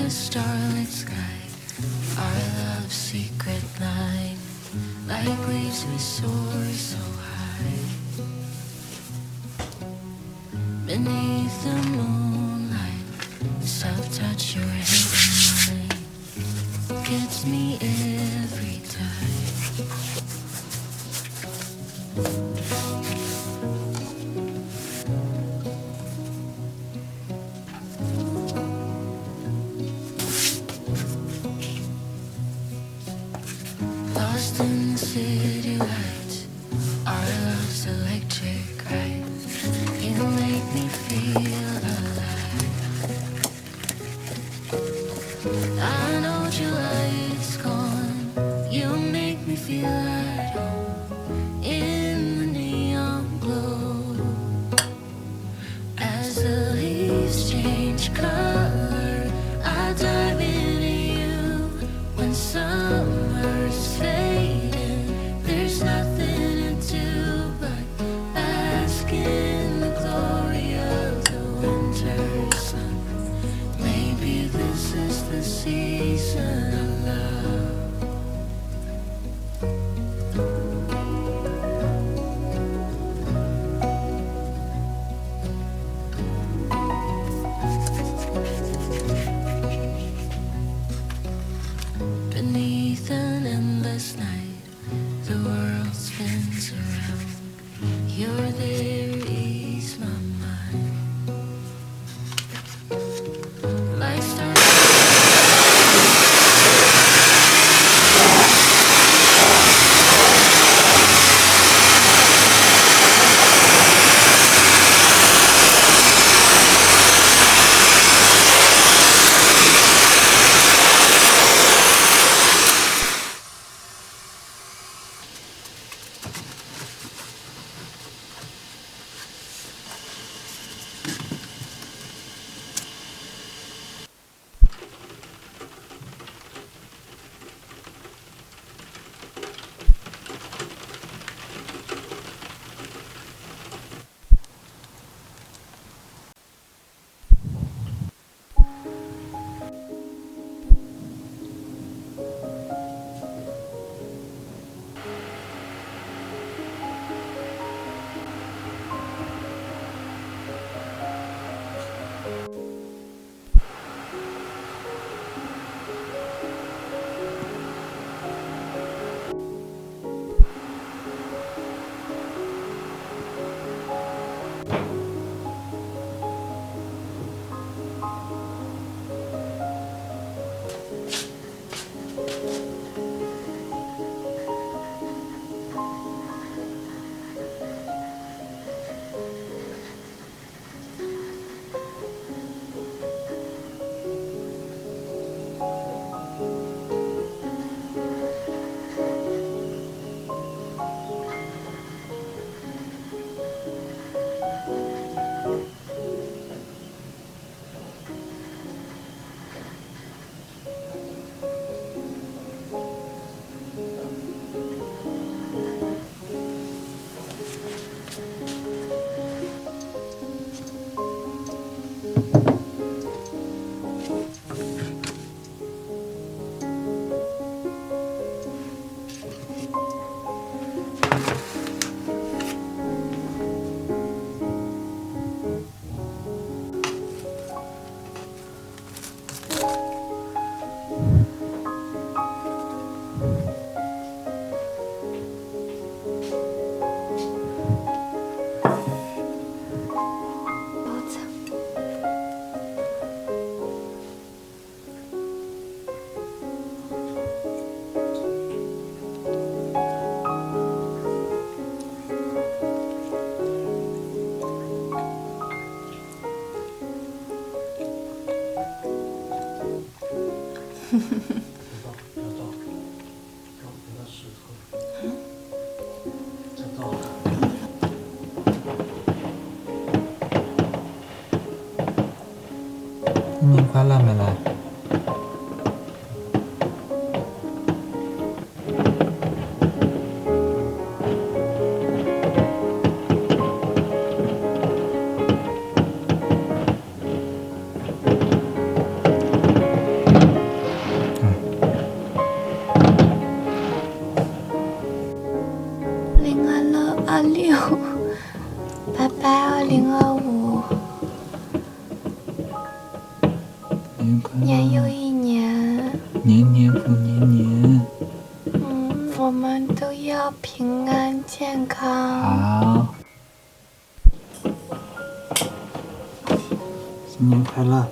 the starlit sky, our love's secret line. Like waves we soar so high. Beneath the moonlight, the soft touch your hand in mine gets me every time. Lost in the city lights, our love's electric right. You make me feel alive. I know July is gone. You make me feel at home in the neon glow. As the leaves change color, I dive into you. When summer's fading, there's nothing to do but bask in the glory of the winter sun. Maybe this is the season of love. Beneath an endless night, the world spins around. You're there, ease my mind. Like stars.新年快乐，美兰。拜拜2025，年又一年，年年复年年。我们都要平安健康。好，新年快乐。